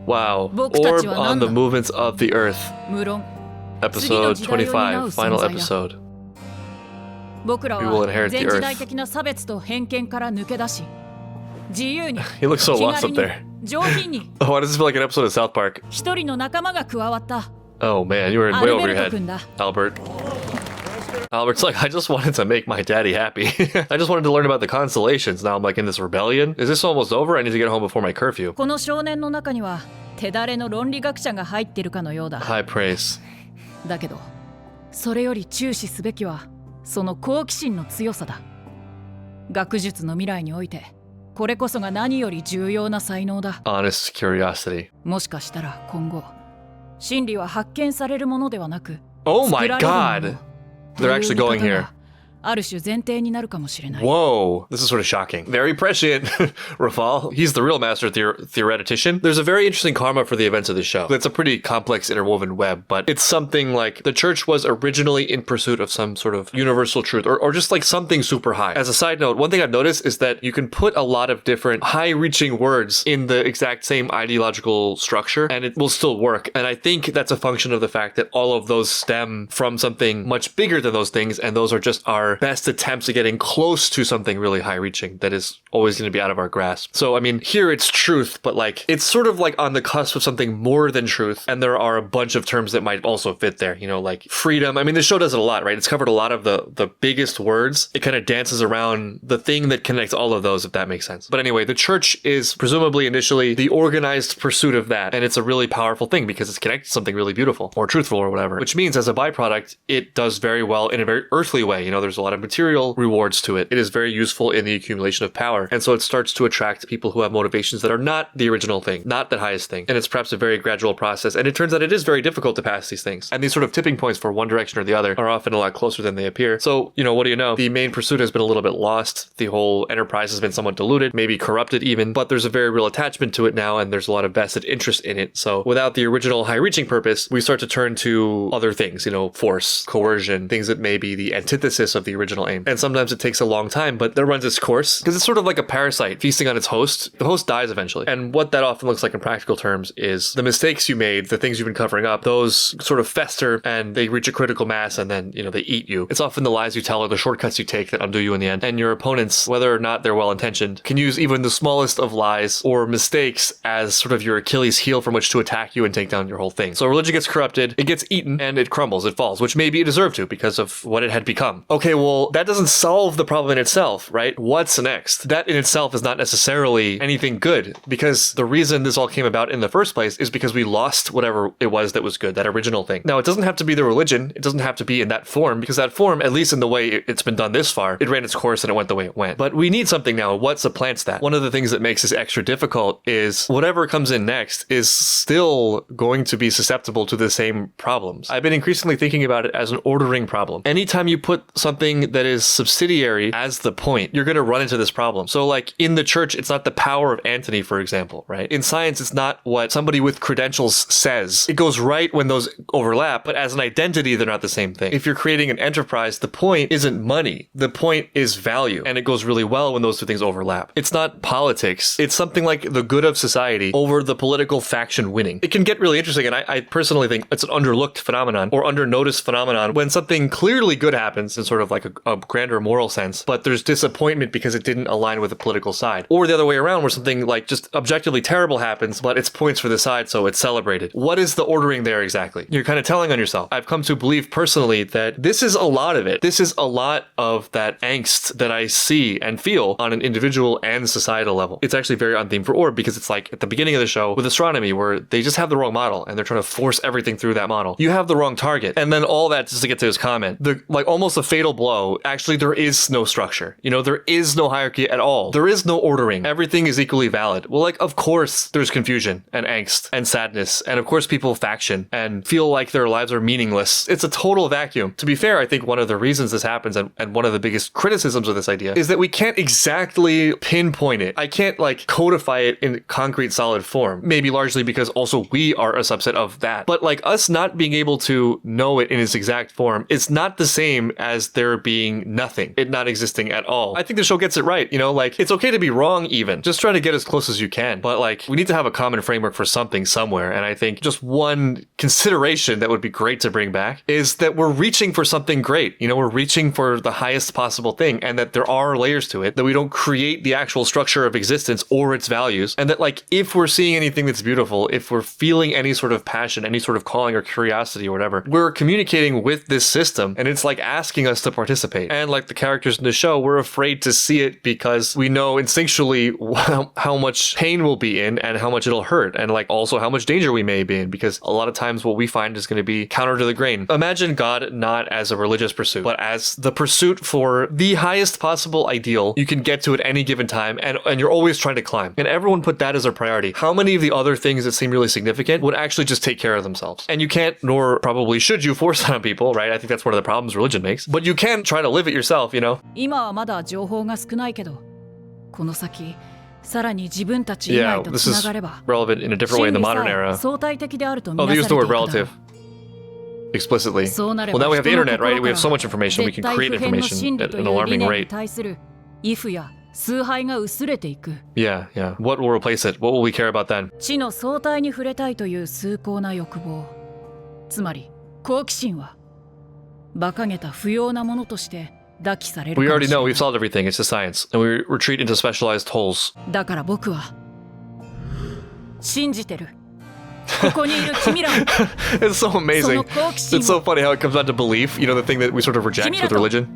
Wow. Orb on the movements of the earth. Episode 25, final episode. We will inherit the earth. He looks so lost up there. Oh, why does this feel like an episode of South Park? Oh man, you were way over your head, Albert. Albert's like, I just wanted to make my daddy happy. I just wanted to learn about the constellations. Now I'm like in this rebellion. Is this almost over? I need to get home before my curfew. High praise. だけど、それより注視すべきはその好奇心の強さだ。学術の未来において、これこそが何より重要な才能だ。Honest curiosity. もしかしたら今後、真理は発見されるものではなく、 Oh my god! They're actually going here. ある種前提になるかもしれない。 Whoa, this is sort of shocking. Very prescient, Rafal. He's the real master theoretician. There's a very interesting karma for the events of the show. It's a pretty complex interwoven web, but it's something like the church was originally in pursuit of some sort of universal truth or just like something super high. As a side note, one thing I've noticed is that you can put a lot of different high-reaching words in the exact same ideological structure and it will still work. And I think that's a function of the fact that all of those stem from something much bigger than those things, and those are just our best attempts at getting close to something really high-reaching that is always going to be out of our grasp. So, I mean, here it's truth, but like, it's sort of like on the cusp of something more than truth, and there are a bunch of terms that might also fit there, you know, like freedom. I mean, the show does it a lot, right? It's covered a lot of the biggest words. It kind of dances around the thing that connects all of those, if that makes sense. But anyway, the church is presumably initially the organized pursuit of that, and it's a really powerful thing because it's connected to something really beautiful or truthful or whatever, which means as a byproduct, it does very well in a very earthly way. You know, there's a lot of material rewards to it. It is very useful in the accumulation of power. And so it starts to attract people who have motivations that are not the original thing, not the highest thing. And it's perhaps a very gradual process. And it turns out it is very difficult to pass these things. And these sort of tipping points for one direction or the other are often a lot closer than they appear. So, you know, what do you know? The main pursuit has been a little bit lost. The whole enterprise has been somewhat diluted, maybe corrupted even, but there's a very real attachment to it now and there's a lot of vested interest in it. So without the original high-reaching purpose, we start to turn to other things, you know, force, coercion, things that may be the antithesis of the original aim. And sometimes it takes a long time, but that runs its course because it's sort of like a parasite feasting on its host. The host dies eventually. And what that often looks like in practical terms is the mistakes you made, the things you've been covering up, those sort of fester and they reach a critical mass and then, you know, they eat you. It's often the lies you tell or the shortcuts you take that undo you in the end. And your opponents, whether or not they're well-intentioned, can use even the smallest of lies or mistakes as sort of your Achilles heel from which to attack you and take down your whole thing. So religion gets corrupted, it gets eaten, and it crumbles, it falls, which maybe it deserved to because of what it had become. Okay, well, that doesn't solve the problem in itself, right? What's next? That in itself is not necessarily anything good because the reason this all came about in the first place is because we lost whatever it was that was good, that original thing. Now, it doesn't have to be the religion. It doesn't have to be in that form because that form, at least in the way it's been done this far, it ran its course and it went the way it went. But we need something now. What supplants that? One of the things that makes this extra difficult is whatever comes in next is still going to be susceptible to the same problems. I've been increasingly thinking about it as an ordering problem. Anytime you put something that is subsidiary as the point, you're going to run into this problem. So like in the church, it's not the power of Antony, for example, right? In science, it's not what somebody with credentials says. It goes right when those overlap, but as an identity, they're not the same thing. If you're creating an enterprise, the point isn't money. The point is value. And it goes really well when those two things overlap. It's not politics. It's something like the good of society over the political faction winning. It can get really interesting. And I personally think it's an underlooked phenomenon or undernoticed phenomenon when something clearly good happens in sort of like a grander moral sense, but there's disappointment because it didn't align with the political side. Or the other way around where something like just objectively terrible happens, but it's points for the side, so it's celebrated. What is the ordering there exactly? You're kind of telling on yourself. I've come to believe personally that this is a lot of it. This is a lot of that angst that I see and feel on an individual and societal level. It's actually very on theme for Orb because it's like at the beginning of the show with astronomy where they just have the wrong model and they're trying to force everything through that model. You have the wrong target. And then all that just to get to his comment, like almost a fatal blow. Actually, there is no structure. You know, there is no hierarchy at all. There is no ordering. Everything is equally valid. Well, like, of course, there's confusion and angst and sadness. And of course, people faction and feel like their lives are meaningless. It's a total vacuum. To be fair, I think one of the reasons this happens and one of the biggest criticisms of this idea is that we can't exactly pinpoint it. I can't like codify it in concrete solid form. Maybe largely because also we are a subset of that. But like us not being able to know it in its exact form, it's not the same as there future being nothing, it not existing at all. I think the show gets it right, you know, like it's okay to be wrong even. Just try to get as close as you can. But like we need to have a common framework for something somewhere. And I think just one consideration that would be great to bring back is that we're reaching for something great. You know, we're reaching for the highest possible thing and that there are layers to it, that we don't create the actual structure of existence or its values. And that like if we're seeing anything that's beautiful, if we're feeling any sort of passion, any sort of calling or curiosity or whatever, we're communicating with this system and it's like asking us to participate. And like the characters in the show, we're afraid to see it because we know instinctually how much pain we'll be in and how much it'll hurt, and like also how much danger we may be in, because a lot of times what we find is going to be counter to the grain. Imagine God not as a religious pursuit, but as the pursuit for the highest possible ideal you can get to at any given time, and you're always trying to climb. And everyone put that as a priority. How many of the other things that seem really significant would actually just take care of themselves? And you can't, nor probably should you, force it on people, right? I think that's one of the problems religion makes. But you can try to live it yourself, you know? 今はまだ情報が少ないけど、この先さらに自分たち以外とつながれば、 relevant in a different way in the modern era. 相対的であると見 Oh, な they さ use れ the てい word くだろう。 relative explicitly. そうなれ Well, ば now we have the 人の internet, right? We have so 心 much から information. We 絶 can 対 create 不変の information 真理 at と an いう理 alarming 念に rate. 対する畏怖や崇拝が薄れていく。 Yeah, yeah. What will replace it? What will we care about then? 知の相対に触れたいという崇高な欲望、つまり好奇心は馬鹿げた不要なものとして抱きされる We かも already しれ know ない。 we've solved everything. It's just science. And we retreat into specialized holes. だから僕は信じてる。ここにいる君らを It's so その amazing. 好奇心 It's so を funny how it comes down to belief, you know, the thing that we sort of reject with religion.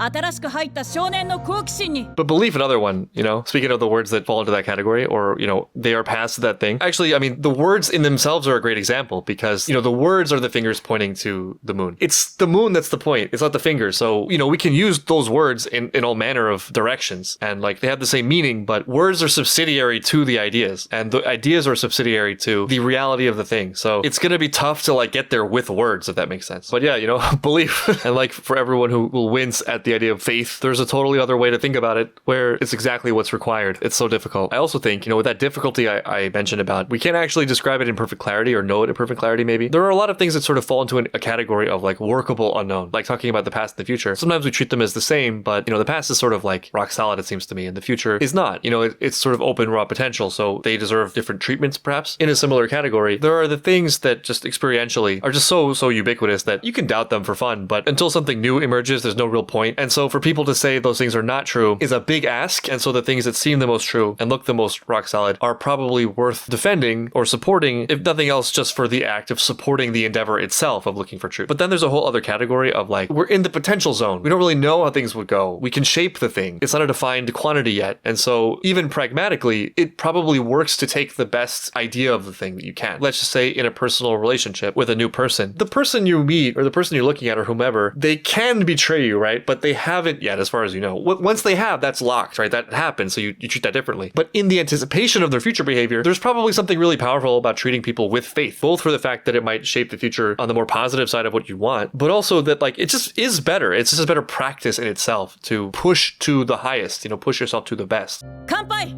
新しく入った少年の好奇心に But belief, another one, you know, speaking of the words that fall into that category, or, you know, they are past that thing. Actually, I mean, the words in themselves are a great example because, you know, the words are the fingers pointing to the moon. It's the moon that's the point. It's not the finger. So, you know, we can use those words in all manner of directions and like they have the same meaning, but words are subsidiary to the ideas and the ideas are subsidiary to the reality of the thing. So it's going to be tough to like get there with words, if that makes sense. But yeah, you know, belief. And like for everyone who will wince at the idea of faith, there's a totally other way to think about it where it's exactly what's required. It's so difficult. I also think, you know, with that difficulty I mentioned about, we can't actually describe it in perfect clarity or know it in perfect clarity maybe. There are a lot of things that sort of fall into a category of like workable unknown, like talking about the past and the future. Sometimes we treat them as the same, but, you know, the past is sort of like rock solid, it seems to me, and the future is not. You know, it's sort of open raw potential, so they deserve different treatments perhaps. In a similar category, there are the things that just experientially are just so ubiquitous that you can doubt them for fun, but until something new emerges, there's no real point. And so for people to say those things are not true is a big ask, and so the things that seem the most true and look the most rock solid are probably worth defending or supporting, if nothing else just for the act of supporting the endeavor itself of looking for truth. But then there's a whole other category of like, we're in the potential zone. We don't really know how things would go. We can shape the thing. It's not a defined quantity yet. And so even pragmatically, it probably works to take the best idea of the thing that you can. Let's just say in a personal relationship with a new person, the person you meet or the person you're looking at or whomever, they can betray you, right? But they haven't yet, as far as you know. Once they have, that's locked, right? That happens, so you treat that differently. But in the anticipation of their future behavior, there's probably something really powerful about treating people with faith, both for the fact that it might shape the future on the more positive side of what you want, but also that like it just is better. It's just a better practice in itself to push to the highest, you know, push yourself to the best. 乾杯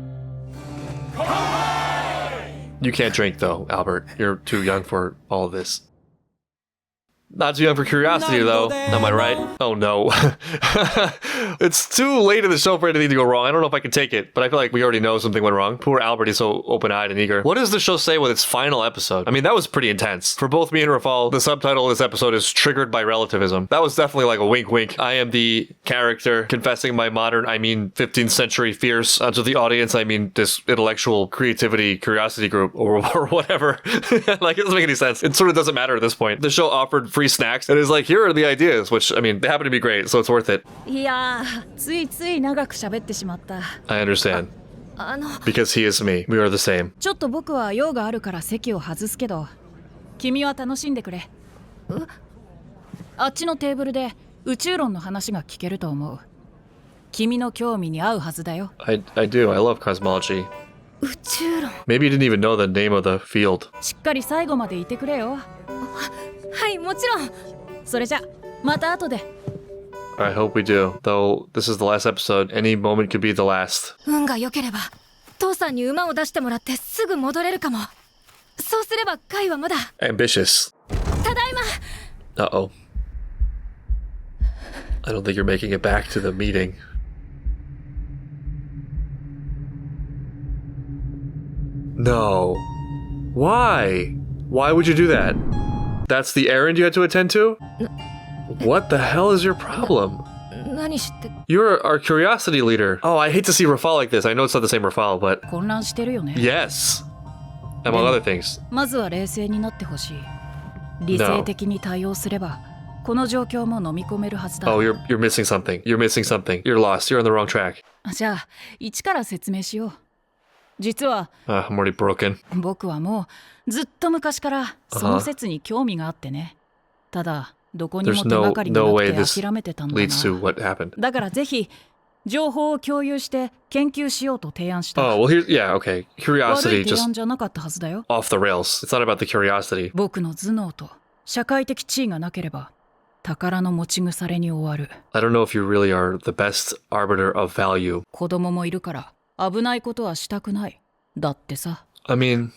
You can't drink though, Albert. You're too young for all of this. Not too young for curiosity, though. Am I right? Oh, no. It's too late in the show for anything to go wrong. I don't know if I can take it, but I feel like we already know something went wrong. Poor Albert, he's so open-eyed and eager. What does the show say with its final episode? I mean, that was pretty intense. For both me and Rafal, the subtitle of this episode is Triggered by Relativism. That was definitely like a wink-wink. I am the character confessing my modern, I mean 15th century fears. To the audience, I mean this intellectual creativity curiosity group or whatever. Like, it doesn't make any sense. It sort of doesn't matter at this point. The show offered free snacks and is like, here are the ideas, which, I mean, they happen to be great, so it's worth it. いやー、ついつい長く喋ってしまった。 I understand. Because he is me. We are the same. ちょっと僕は用があるから席を外すけど、君は楽しんでくれ。あっちのテーブルで宇宙論の話が聞けると思う。君の興味に合うはずだよ。I do. I love cosmology. 宇宙論。 Maybe you didn't even know the name of the field. しっかり最後までいてくれよ。はい、もちろん。それじゃ、また後で。I hope we do. Though this is the last episode, any moment could be the last. 運が良ければ、父さんに馬を出してもらってすぐ戻れるかも。そうすればカイはまだ。Ambitious. ただいま。Uh-oh. I don't think you're making it back to the meeting. No. Why? Why would you do that? That's the errand you had to attend to? What the hell is your problem? 何して You're our curiosity leader. Oh, I hate to see Rafal like this. I know it's not the same Rafal, but 混乱してるよね。 yes. Among other things. まずは冷静になってほしい。理性的に対応すれば、この状況も飲み込めるはずだ。Oh, you're missing something. You're missing something. You're lost. You're on the wrong track. じゃあ、一から説明しよう。実は、I'm already broken. 僕はもうずっと昔からその説に興味があってね。ただ、どこにも手がかりがなくて諦めてたんだな。Leads to what happened. だからぜひ、情報を共有して研究しようと提案した。Oh, well, yeah, okay. 悪 Curiosity い提 just 案じゃなかったはずだよ。 off the rails. It's not about the curiosity. 僕の頭脳と社会的地位がなければ、宝の持ち腐れに終わる。I don't know if you really are the best arbiter of value. 子供もいるから危ないことはしたくない。だってさ。I mean,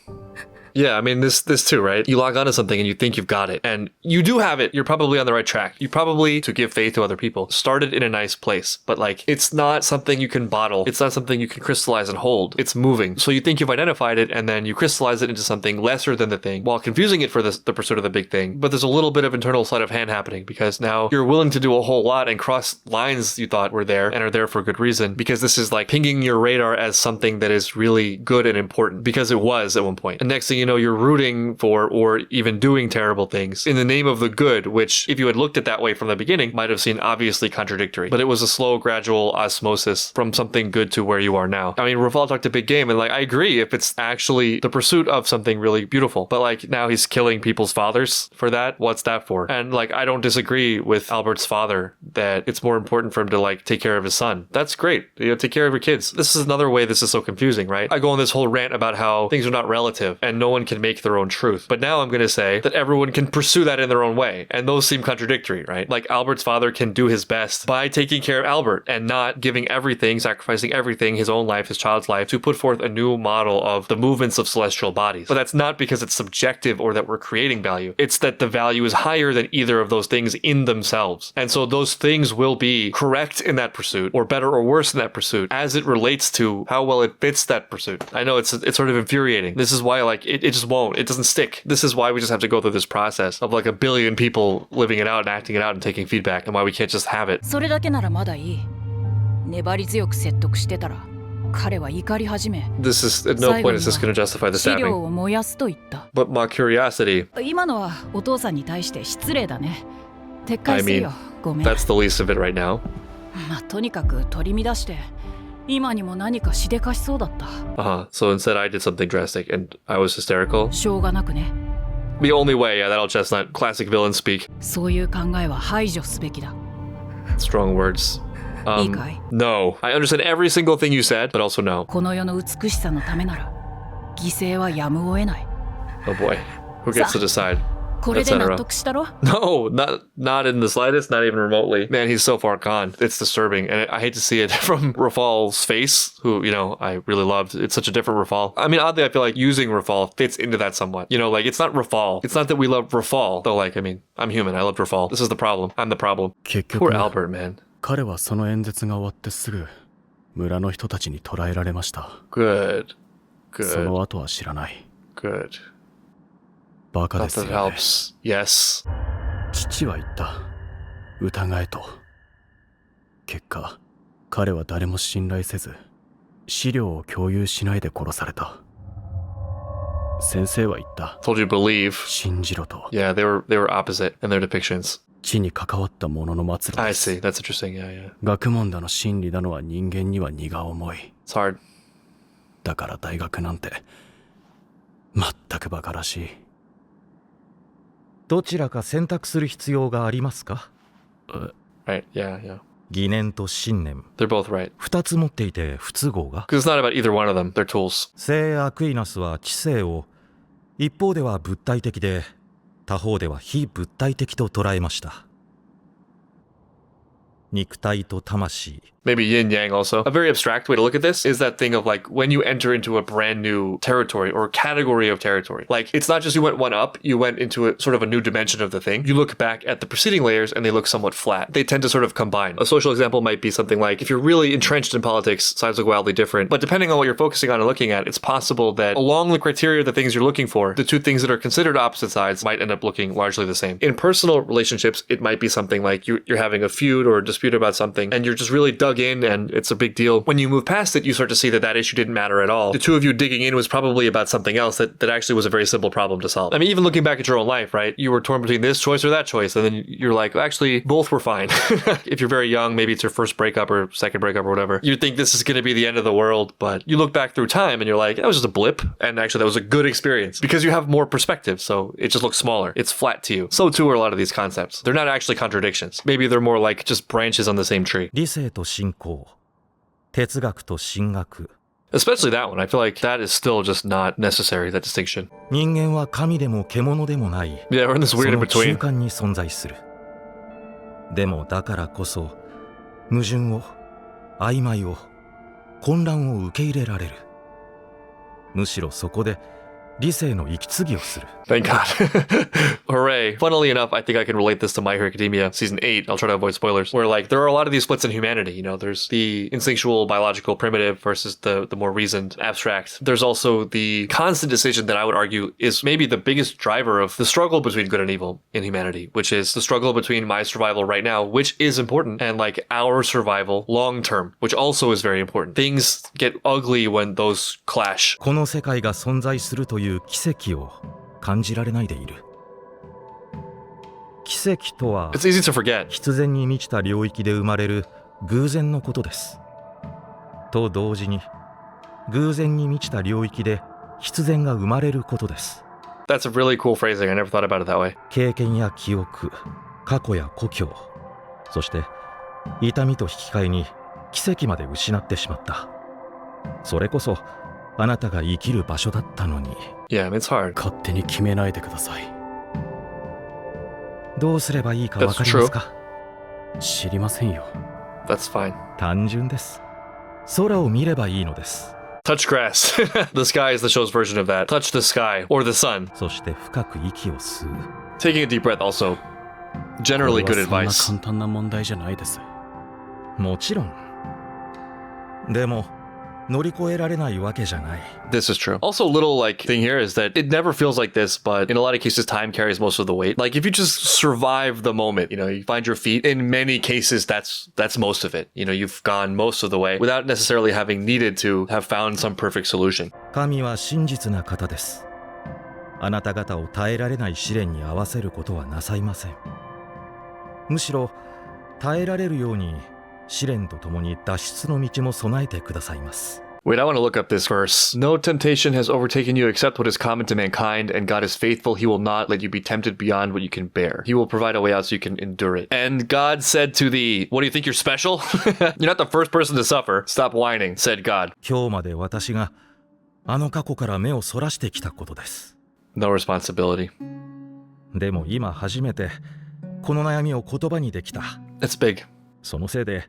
yeah, I mean, this too, right? You log onto something and you think you've got it. And you do have it. You're probably on the right track. You probably, to give faith to other people, started in a nice place. But like, it's not something you can bottle. It's not something you can crystallize and hold. It's moving. So you think you've identified it and then you crystallize it into something lesser than the thing while confusing it for the pursuit of the big thing. But there's a little bit of internal sleight of hand happening because now you're willing to do a whole lot and cross lines you thought were there and are there for good reason because this is like pinging your radar as something that is really good and important because it was at one point. And next thing you know, you're rooting for or even doing terrible things in the name of the good, which if you had looked at that way from the beginning might have seemed obviously contradictory. But it was a slow, gradual osmosis from something good to where you are now. I mean, Rafal talked a big game and like, I agree if it's actually the pursuit of something really beautiful, but like now he's killing people's fathers for that. What's that for? And like, I don't disagree with Albert's father that it's more important for him to like take care of his son. That's great. You know, take care of your kids. This is another way this is so confusing, right? I go on this whole rant about how things are not relative and no one can make their own truth. But now I'm going to say that everyone can pursue that in their own way. And those seem contradictory, right? Like Albert's father can do his best by taking care of Albert and not giving everything, sacrificing everything, his own life, his child's life, to put forth a new model of the movements of celestial bodies. But that's not because it's subjective or that we're creating value. It's that the value is higher than either of those things in themselves. And so those things will be correct in that pursuit or better or worse in that pursuit as it relates to how well it fits that pursuit. I know it's sort of infuriating. This is why like it just won't. It doesn't stick. This is why we just have to go through this process of like a billion people living it out and acting it out and taking feedback and why we can't just have it. それだけならまだいい。粘り強く説得してたら、彼は怒り始め。 This is at no point is this going to justify the 資料 stabbing. を燃やすと言った。 But my curiosity, 今のはお父さんに対して失礼だね。撤回 I する mean, よ。ごめん。 that's the least of it right now. まあとにかく取り乱して、今にも何かしでかしそうだった。 So instead I did something drastic and I was hysterical. しょうがなくね。 The only way, yeah, that'll chestnut, classic villain speak. そういう考えは排除すべきだ。 Strong words. Ikai. No. I understand every single thing you said, but also no. この世の美しさのためなら、犠牲はやむを得ない。 Oh boy. Who gets to decide? これで Etc. 納得したろ？ No, not in the slightest, not even remotely. Man, he's so far gone. It's disturbing. And I hate to see it from Rafal's face, who, you know, I really loved. It's such a different Rafal. I mean, oddly, I feel like using Rafal fits into that somewhat. You know, like, it's not Rafal. It's not that we love Rafal. Though, like, I mean, I'm human. I love Rafal. This is the problem. I'm the problem. Poor Albert, man. 彼はその演説が終わってすぐ村の人たちに捕らえられました。 Good. その Good. 後は知らない。 Good. バカで That すよ that ね。 helps. Yes. 父は言った。疑えと。結果、彼は誰も信頼せず、資料を共有しないで殺された。先生は言った。 Told you believe. 信じろと。 Yeah, they were opposite in their depictions. 地に関わった者の末路 I です。 see. That's interesting. Yeah, yeah. 学問だの真理だのは人間には荷が重い。 It's hard. だから大学なんて、全く馬鹿らしい。どちらか選択する必要がありますか？ Right. Yeah, yeah. 疑念と信念、 They're both right. 二つ持っていて不都合が。 Because it's not about either one of them. They're tools. 聖アクイナスは知性を一方では物体的で他方では非物体的と捉えました。肉体と魂、maybe yin yang also. A very abstract way to look at this is that thing of like when you enter into a brand new territory or category of territory. Like it's not just you went one up, you went into a sort of a new dimension of the thing. You look back at the preceding layers and they look somewhat flat. They tend to sort of combine. A social example might be something like if you're really entrenched in politics, sides look wildly different. But depending on what you're focusing on and looking at, it's possible that along the criteria of the things you're looking for, the two things that are considered opposite sides might end up looking largely the same. In personal relationships, it might be something like you're having a feud or a dispute about something and you're just really dug in and it's a big deal. When you move past it, you start to see that that issue didn't matter at all. The two of you digging in was probably about something else that actually was a very simple problem to solve. I mean, even looking back at your own life, right? You were torn between this choice or that choice. And then you're like, well, actually, both were fine. If you're very young, maybe it's your first breakup or second breakup or whatever. You think this is going to be the end of the world, but you look back through time and you're like, that was just a blip. And actually, that was a good experience because you have more perspective. So it just looks smaller. It's flat to you. So too are a lot of these concepts. They're not actually contradictions. Maybe they're more like just branches on the same tree. 理性と信仰、哲学と神学。 Especially that one. I feel like that is still just not necessary, that distinction. 人間は神でも獣でもない。 Yeah, we're in this そ weird in の中 between. 間に存在する。でもだからこそ、矛盾を、曖昧を、混乱を受け入れられる。むしろそこで理性の息継ぎをする。 Thank God. Hooray. Funnily enough, I think I can relate this to My Hero Academia Season 8. I'll try to avoid spoilers. Where like there are a lot of these splits in humanity. You know, there's the instinctual, biological, primitive versus the more reasoned, abstract. There's also the constant decision that I would argue is maybe the biggest driver of the struggle between good and evil in humanity, which is the struggle between my survival right now, which is important, and like our survival long term, which also is very important. Things get ugly when those clash. この世界が存在するという奇跡を感じられないでいる。奇跡とは It's easy to forget. 必然に満ちた領域で生まれる偶然のことです。と同時に偶然に満ちた領域で必然が生まれることです。 That's a really cool phrasing. I never thought about it that way. 経験や記憶、過去や故郷、そして痛みと引き換えに奇跡まで失ってしまった。それこそあなたが生きる場所だったのに。 Yeah, it's hard. 勝手に決めないでください。どうすればいいかわかりますか？知りませんよ。That's fine. 単純です。空を見ればいいのです。 Touch grass. The sky is the show's version of that. Touch the sky or the sun. そして深く息を吸う。 Taking a deep breath also. Generally こ good れはそんな advice. 簡単な問題じゃないです。もちろん。でも乗り越えられないわけじゃない。 This is true. Also, a little like thing here is that it never feels like this, but in a lot of cases, time carries most of the weight. Like if you just survive the moment, you know, you find your feet. In many cases, that's most of it. You know, you've gone most of the way without necessarily having needed to have found some perfect solution. 神は真実な方です。あなた方を耐えられない試練に合わせることはなさいません。むしろ耐えられるように試練とともに脱出の道も備えてくださいます。 Wait, I want to look up this verse. No temptation has overtaken you except what is common to mankind, and God is faithful. He will not let you be tempted beyond what you can bear. He will provide a way out so you can endure it. And God said to thee, what do you think, you're special? You're not the first person to suffer. Stop whining, said God. 今日まで私があの過去から目をそらしてきたことです。 No responsibility. でも今初めてこの悩みを言葉にできた。 It's big. そのせいで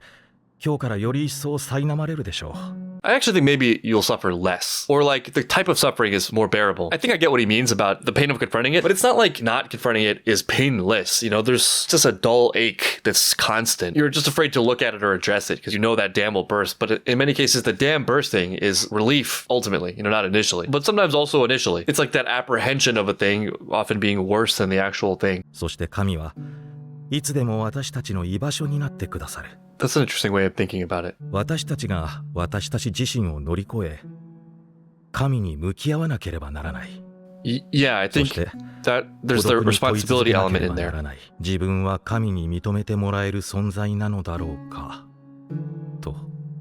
今日からより一層苛まれるでしょう。 I actually think maybe you'll suffer less. Or like the type of suffering is more bearable. I think I get what he means about the pain of confronting it, but it's not like not confronting it is painless. You know, there's just a dull ache that's constant. You're just afraid to look at it or address it because you know that dam will burst. But in many cases, the dam bursting is relief ultimately, you know, not initially, but sometimes also initially. It's like that apprehension of a thing often being worse than the actual thing. そして神はいつでも私たちの居場所になってくださる。 That's an interesting way of thinking about it. 私たちが私たち自身を乗り越え、神に向き合わなければならない。Yeah, I そ think して that there's 孤 the 独に問い続 responsibility けな element けれ in ばな there. らない。自分は神に認めてもらえる存在なのだろうか、と。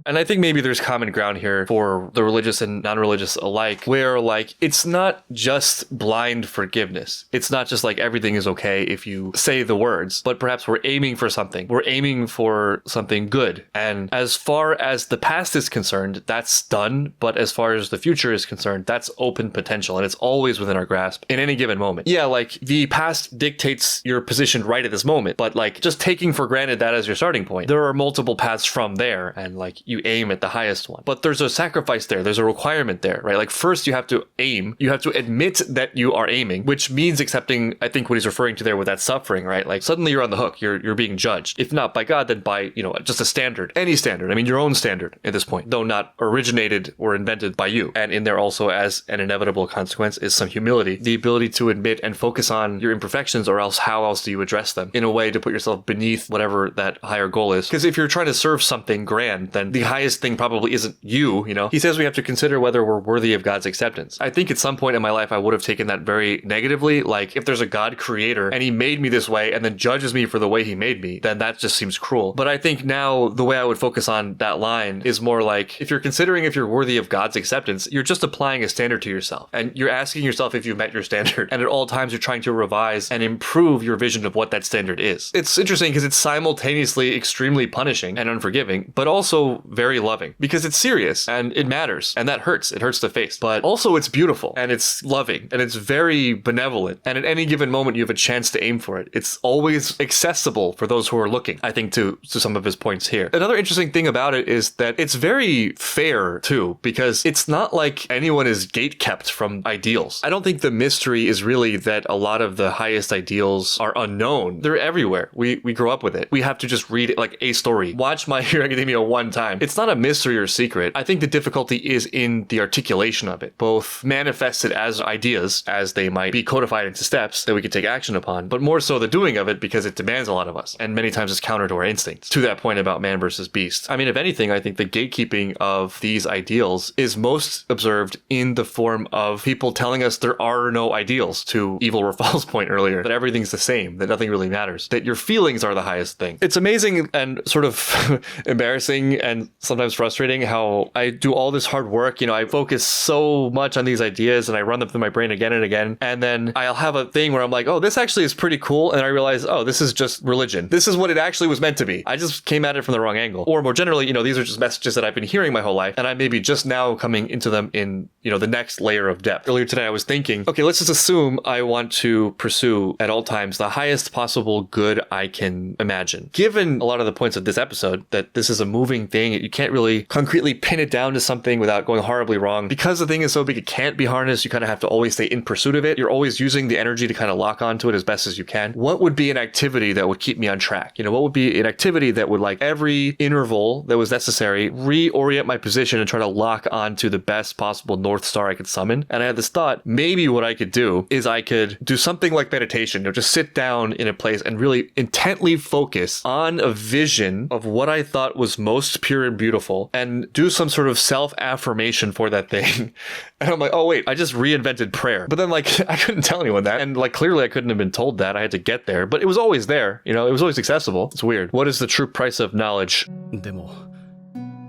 And I think maybe there's common ground here for the religious and non-religious alike, where like it's not just blind forgiveness. It's not just like everything is okay if you say the words, but perhaps we're aiming for something. We're aiming for something good. And as far as the past is concerned, that's done. But as far as the future is concerned, that's open potential. And it's always within our grasp in any given moment. Yeah, like the past dictates your position right at this moment, but like just taking for granted that as your starting point, there are multiple paths from there, and like you aim at the highest one. But there's a sacrifice there. There's a requirement there, right? Like first you have to aim. You have to admit that you are aiming, which means accepting, I think, what he's referring to there with that suffering, right? Like suddenly you're on the hook. You're being judged. If not by God, then by, just a standard. Any standard. I mean, your own standard at this point, though not originated or invented by you. And in there also, as an inevitable consequence, is some humility. The ability to admit and focus on your imperfections, or else how else do you address them in a way to put yourself beneath whatever that higher goal is? Because if you're trying to serve something grand, then the highest thing probably isn't you, He says we have to consider whether we're worthy of God's acceptance. I think at some point in my life, I would have taken that very negatively. Like if there's a God creator and he made me this way and then judges me for the way he made me, then that just seems cruel. But I think now the way I would focus on that line is more like, if you're considering if you're worthy of God's acceptance, you're just applying a standard to yourself. And you're asking yourself if you've met your standard. And at all times, you're trying to revise and improve your vision of what that standard is. It's interesting because it's simultaneously extremely punishing and unforgiving, but also very loving because it's serious and it matters. And that hurts. It hurts to face. But also it's beautiful and it's loving and it's very benevolent. And at any given moment, you have a chance to aim for it. It's always accessible for those who are looking, I think, to some of his points here. Another interesting thing about it is that it's very fair too, because it's not like anyone is gatekept from ideals. I don't think the mystery is really that a lot of the highest ideals are unknown. They're everywhere. We grow up with it. We have to just read it like a story. Watch My Hero Academia one time. It's not a mystery or secret. I think the difficulty is in the articulation of it, both manifested as ideas, as they might be codified into steps that we could take action upon, but more so the doing of it because it demands a lot of us. And many times it's counter to our instincts. To that point about man versus beast. I mean, if anything, I think the gatekeeping of these ideals is most observed in the form of people telling us there are no ideals, to Evil Rafal's point earlier, that everything's the same, that nothing really matters, that your feelings are the highest thing. It's amazing and sort of embarrassing and sometimes frustrating how I do all this hard work. I focus so much on these ideas and I run them through my brain again and again. And then I'll have a thing where I'm like, oh, this actually is pretty cool. And I realize, oh, this is just religion. This is what it actually was meant to be. I just came at it from the wrong angle. Or more generally, these are just messages that I've been hearing my whole life. And I maybe just now coming into them in, the next layer of depth. Earlier today, I was thinking, okay, let's just assume I want to pursue at all times the highest possible good I can imagine. Given a lot of the points of this episode, that this is a moving thing, you can't really concretely pin it down to something without going horribly wrong. Because the thing is so big, it can't be harnessed. You kind of have to always stay in pursuit of it. You're always using the energy to kind of lock onto it as best as you can. What would be an activity that would keep me on track? What would be an activity that would, like every interval that was necessary, reorient my position and try to lock onto the best possible North Star I could summon? And I had this thought, maybe what I could do is I could do something like meditation, just sit down in a place and really intently focus on a vision of what I thought was most pure and beautiful and do some sort of self-affirmation for that thing. And I'm like, oh wait, I just reinvented prayer. But then I couldn't tell anyone that. And clearly I couldn't have been told that. I had to get there, but it was always there. It was always accessible. It's weird. What is the true price of knowledge? でも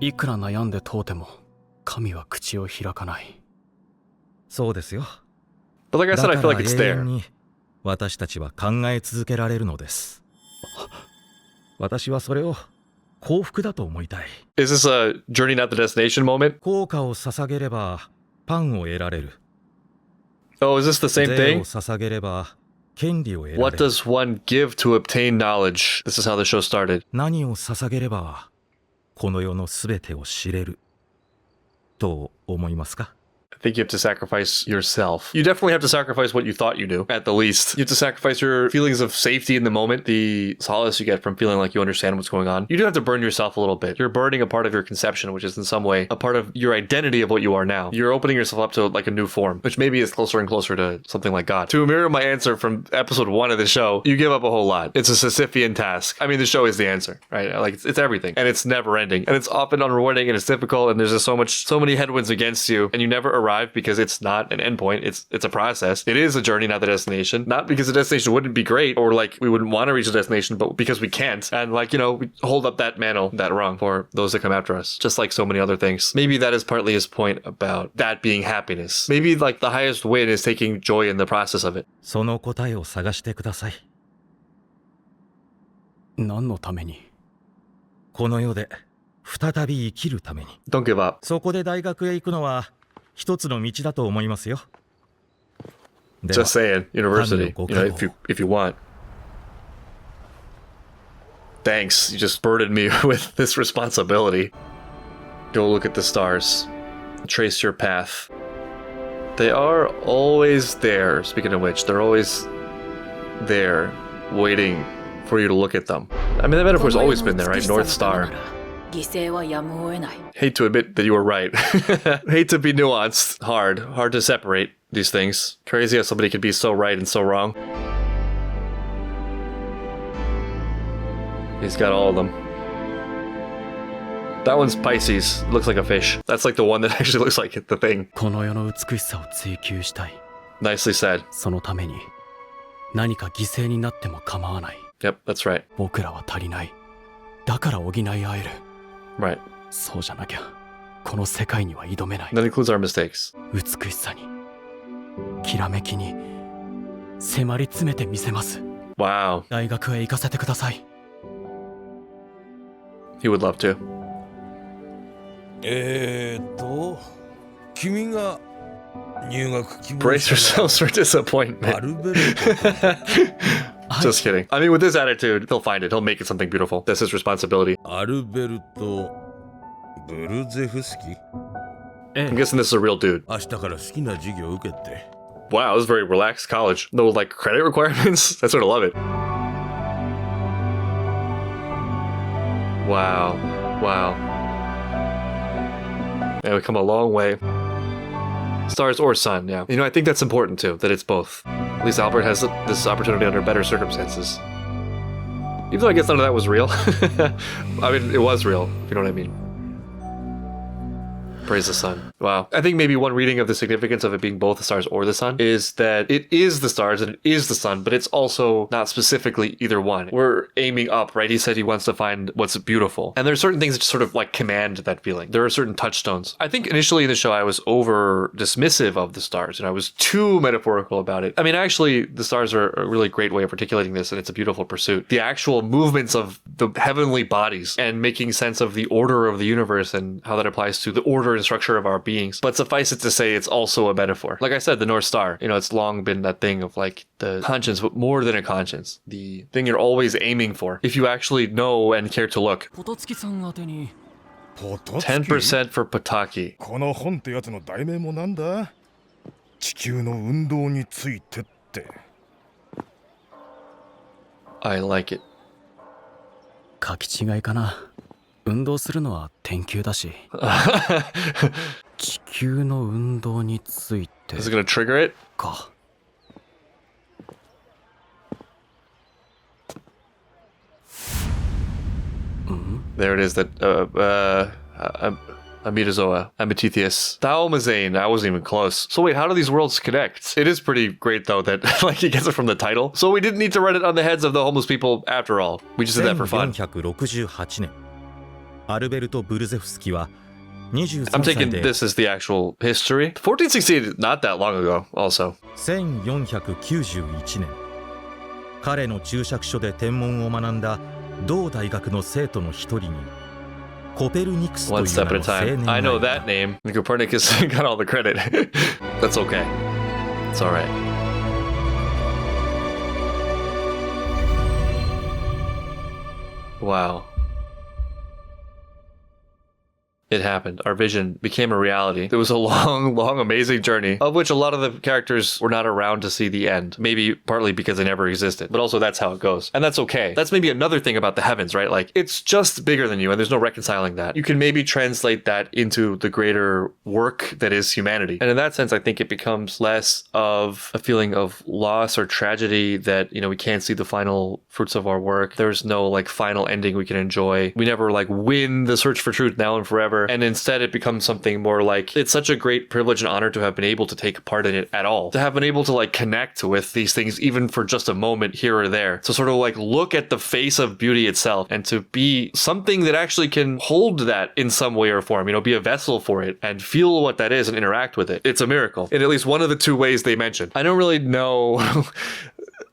いくら悩んで問うても神は口を開かない。そうですよ。 But like I said, I feel like it's だから永 there. 遠に私たちは考え続けられるのです。私はそれを幸福だと思いたい。 Is this a journey not the destination moment? 効果を捧げればパンを得られる。 Oh, is this the same 税を thing? 捧げれば権利を得られ What る。 does one give to obtain knowledge? This is how the show started. 何を捧げればこの世のすべてを知れると思いますか？ I think you have to sacrifice yourself. You definitely have to sacrifice what you thought you knew, at the least. You have to sacrifice your feelings of safety in the moment, the solace you get from feeling like you understand what's going on. You do have to burn yourself a little bit. You're burning a part of your conception, which is in some way a part of your identity of what you are now. You're opening yourself up to like a new form, which maybe is closer and closer to something like God. To mirror my answer from episode 1 of the show, you give up a whole lot. It's a Sisyphean task. I mean, the show is the answer, right? Like it's everything, and it's never ending, and it's often unrewarding, and it's difficult, and there's just so many headwinds against you, and you never arrive because it's not an endpoint. It's a process. It is a journey, not the destination. Not because the destination wouldn't be great or like we wouldn't want to reach the destination, but because we can't. And like, you know, we hold up that mantle, that rung for those that come after us, just like so many other things. Maybe that is partly his point about that being happiness. Maybe like the highest win is taking joy in the process of it. その答えを探してください。何のために？この世で再び生きるために。 Don't give up. そこで大学へ行くのは一つの道だと思いますよ。では Just saying, university, you know, if you want. Thanks, you just burdened me with this responsibility. Go look at the stars. Trace your path. They are always there, speaking of which, they're always there, waiting for you to look at them. I mean, that metaphor's always been there, right? North Star. 犠牲はやむを得ない。 Hate to admit that you were right. Hate to be nuanced. Hard to separate these things. Crazy how somebody could be so right and so wrong. He's got all of them. That one's Pisces. Looks like a fish. That's like the one that actually looks like the thing. この世の美しさを追求したい。 Nicely said. そのために何か犠牲になっても構わない。 Yep, that's right. 僕らは足りない。だから補い合える。 Right. そうじゃなきゃこの世界には挑めない。 That includes our mistakes. 美しさに、きらめきに迫り詰めてみせます。 Wow. 大学へ行かせてください。 He would love to. 君が入学希望 Brace yourselves for disappointment. アルベルト Just kidding. I mean, with this attitude, he'll find it. He'll make it something beautiful. That's his responsibility. アルベルト・ブルゼフスキ I'm guessing this is a real dude. 明日から好きな授業受けて Wow, this is very relaxed college. No, like, credit requirements? I sort of love it. Wow. Wow. And we've come a long way. Stars or sun, yeah. You know, I think that's important too, that it's both. At least Albert has this opportunity under better circumstances. Even though I guess none of that was real. I mean, it was real, if you know what I mean. Praise the sun. Wow. I think maybe one reading of the significance of it being both the stars or the sun is that it is the stars and it is the sun, but it's also not specifically either one. We're aiming up, right? He said he wants to find what's beautiful. And there's certain things that just sort of like command that feeling. There are certain touchstones. I think initially in the show I was over dismissive of the stars and I was too metaphorical about it. I mean, actually, the stars are a really great way of articulating this and it's a beautiful pursuit. The actual movements of the heavenly bodies and making sense of the order of the universe and how that applies to the order and structure of our beings. But suffice it to say, it's also a metaphor. Like I said, the North Star, you know, it's long been that thing of like the conscience, but more than a conscience, the thing you're always aiming for. If you actually know and care to look. ポトツキ 10% for Potaki. この本ってやつの題名もなんだ地球の運動についてって I like it. 書き違いかな。運動するのは天球だし。地球の運動について Is it gonna trigger it? か。There it is, that Amitazoa, Amethytheus, Thaumazane. I wasn't even close. So wait, how do these worlds connect? It is pretty great though that like he gets it from the title. So we didn't need to write it on the heads of the homeless people after all. We just did that for fun. 1468年アルベルト・ブルゼフスキは I'm 23 taking 歳で this as the actual history. 1468 is not that long ago, also. 1491年彼の注釈書で天文を学んだ同大学の生徒の一人にコペルニクスとい One う step 名 at a の青 time. 年が I い know た that name. Copernicus got all the credit. That's okay. It's alright. Wow. It happened. Our vision became a reality. It was a long, long, amazing journey, of which a lot of the characters were not around to see the end. Maybe partly because they never existed, but also that's how it goes. And that's okay. That's maybe another thing about the heavens, right? Like, it's just bigger than you, and there's no reconciling that. You can maybe translate that into the greater work that is humanity. And in that sense, I think it becomes less of a feeling of loss or tragedy that, you know, we can't see the final fruits of our work. There's no, like, final ending we can enjoy. We never, like, win the search for truth now and forever. and instead it becomes something more like, it's such a great privilege and honor to have been able to take part in it at all, to have been able to like connect with these things even for just a moment here or there, to sort of like look at the face of beauty itself and to be something that actually can hold that in some way or form, be a vessel for it and feel what that is and interact with it. It's a miracle in at least one of the two ways they mentioned. I don't really know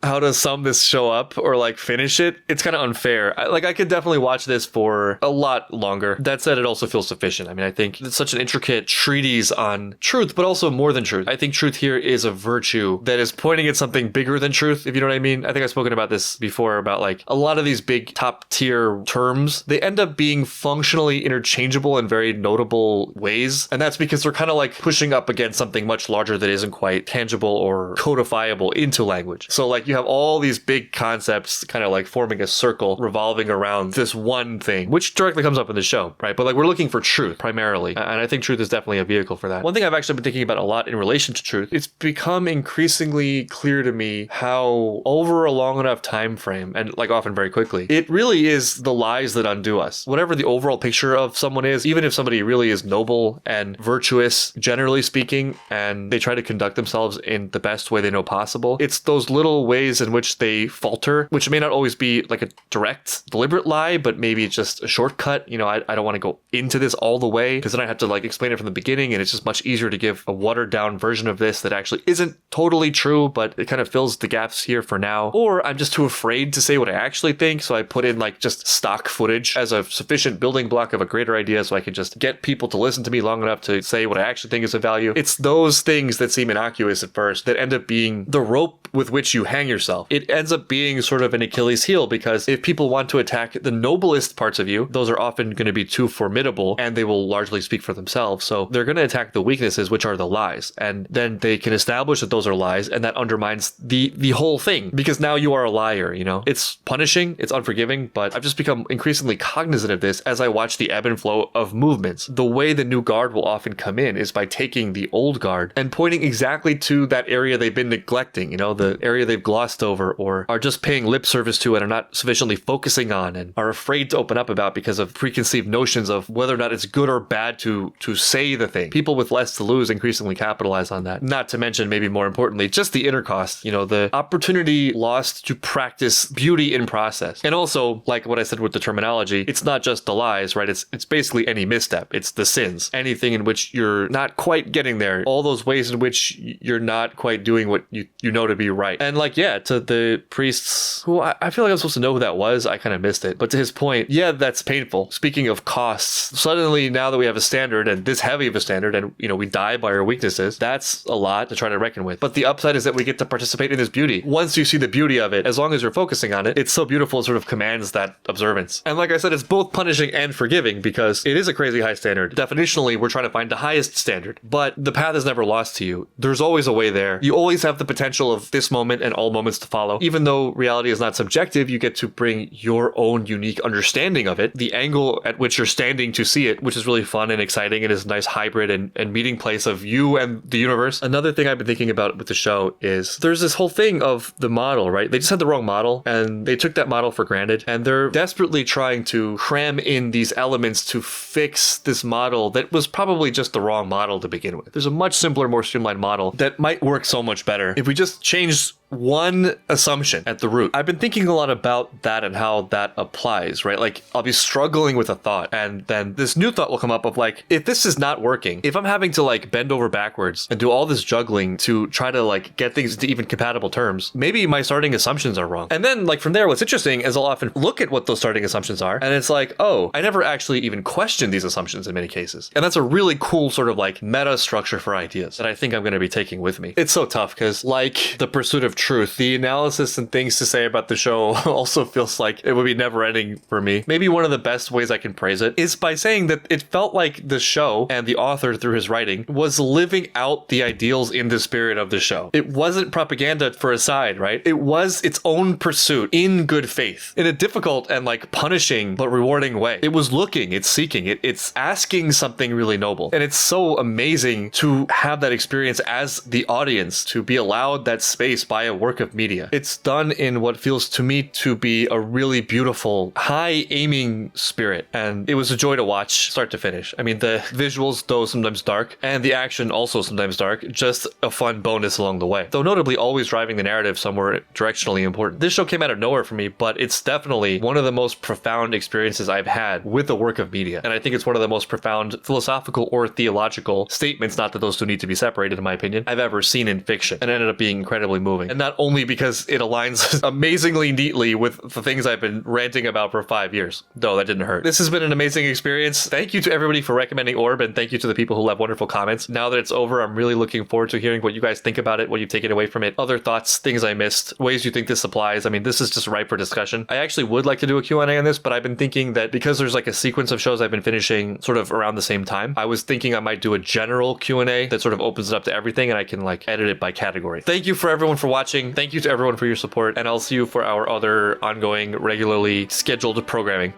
how to sum this show up or like finish it. It's kind of unfair. I could definitely watch this for a lot longer. That said, it also feels sufficient. I mean, I think it's such an intricate treatise on truth, but also more than truth. I think truth here is a virtue that is pointing at something bigger than truth, if you know what I mean. I think I've spoken about this before, about like a lot of these big top tier terms, they end up being functionally interchangeable in very notable ways. And that's because they're kind of like pushing up against something much larger that isn't quite tangible or codifiable into language. So like you have all these big concepts kind of like forming a circle revolving around this one thing, which directly comes up in the show, right? But like we're looking for truth primarily. And I think truth is definitely a vehicle for that. One thing I've actually been thinking about a lot in relation to truth, it's become increasingly clear to me how over a long enough time frame, and like often very quickly, it really is the lies that undo us. Whatever the overall picture of someone is, even if somebody really is noble and virtuous, generally speaking, and they try to conduct themselves in the best way they know possible, it's those little ways in which they falter, which may not always be like a direct, deliberate lie, but maybe it's just a shortcut. I don't want to go into this all the way because then I have to like explain it from the beginning, and it's just much easier to give a watered down version of this that actually isn't totally true, but it kind of fills the gaps here for now. Or I'm just too afraid to say what I actually think, so I put in like just stock footage as a sufficient building block of a greater idea so I can just get people to listen to me long enough to say what I actually think is of value. It's those things that seem innocuous at first that end up being the rope with which you hang yourself. It ends up being sort of an Achilles heel, because if people want to attack the noblest parts of you, those are often going to be too formidable and they will largely speak for themselves. So they're going to attack the weaknesses, which are the lies. And then they can establish that those are lies, and that undermines the whole thing, because now you are a liar, It's punishing, it's unforgiving, but I've just become increasingly cognizant of this as I watch the ebb and flow of movements. The way the new guard will often come in is by taking the old guard and pointing exactly to that area they've been neglecting, the area they've glossed over or are just paying lip service to and are not sufficiently focusing on and are afraid to open up about because of preconceived notions of whether or not it's good or bad to say the thing. People with less to lose increasingly capitalize on that. Not to mention, maybe more importantly, just the inner cost, the opportunity lost to practice beauty in process. And also, like what I said with the terminology, it's not just the lies, right? It's basically any misstep. It's the sins. Anything in which you're not quite getting there. All those ways in which you're not quite doing what you know to be right. And like, yeah, to the priests who I feel like I'm supposed to know who that was, I kind of missed it. But to his point, yeah, that's painful. Speaking of costs, suddenly now that we have a standard, and this heavy of a standard, and we die by our weaknesses, that's a lot to try to reckon with. But the upside is that we get to participate in this beauty. Once you see the beauty of it, as long as you're focusing on it, it's so beautiful, it sort of commands that observance. And like I said, it's both punishing and forgiving, because it is a crazy high standard. Definitionally, we're trying to find the highest standard, but the path is never lost to you. There's always a way there. You always have the potential of this moment and all moments to follow. Even though reality is not subjective, you get to bring your own unique understanding of it, the angle at which you're standing to see it, which is really fun and exciting and is a nice hybrid and meeting place of you and the universe. Another thing I've been thinking about with the show is there's this whole thing of the model, right? They just had the wrong model and they took that model for granted, and they're desperately trying to cram in these elements to fix this model that was probably just the wrong model to begin with. There's a much simpler, more streamlined model that might work so much better if we just changed one assumption at the root. I've been thinking a lot about that and how that applies, right? Like I'll be struggling with a thought, and then this new thought will come up of like, if this is not working, if I'm having to like bend over backwards and do all this juggling to try to like get things into even compatible terms, maybe my starting assumptions are wrong. And then like from there, what's interesting is I'll often look at what those starting assumptions are, and it's like, oh, I never actually even questioned these assumptions in many cases. And that's a really cool sort of like meta structure for ideas that I think I'm going to be taking with me. It's so tough because like the pursuit of truth, the analysis and things to say about the show also feels like it would be never ending for me. Maybe one of the best ways I can praise it is by saying that it felt like the show and the author through his writing was living out the ideals in the spirit of the show. It wasn't propaganda for a side, right? It was its own pursuit in good faith, in a difficult and like punishing but rewarding way. It was looking, it's seeking, it's asking something really noble. And it's so amazing to have that experience as the audience, to be allowed that space by a work of of media. It's done in what feels to me to be a really beautiful, high aiming spirit, and it was a joy to watch start to finish. I mean, the visuals, though sometimes dark, and the action also sometimes dark, just a fun bonus along the way. Though notably always driving the narrative somewhere directionally important. This show came out of nowhere for me, but it's definitely one of the most profound experiences I've had with a work of media. And I think it's one of the most profound philosophical or theological statements, not that those two need to be separated in my opinion, I've ever seen in fiction, and ended up being incredibly moving. And not only because it aligns amazingly neatly with the things I've been ranting about for 5 years, though that didn't hurt. This has been an amazing experience. Thank you to everybody for recommending Orb, and thank you to the people who left wonderful comments. Now that it's over, I'm really looking forward to hearing what you guys think about it, what you've taken away from it, other thoughts, things I missed, ways you think this applies. I mean, this is just ripe for discussion. I actually would like to do a Q&A on this, but I've been thinking that because there's like a sequence of shows I've been finishing sort of around the same time, I was thinking I might do a general Q&A that sort of opens it up to everything, and I can like edit it by category. Thank you for everyone for watching. Thank you to everyone for your support, and I'll see you for our other ongoing, regularly scheduled programming.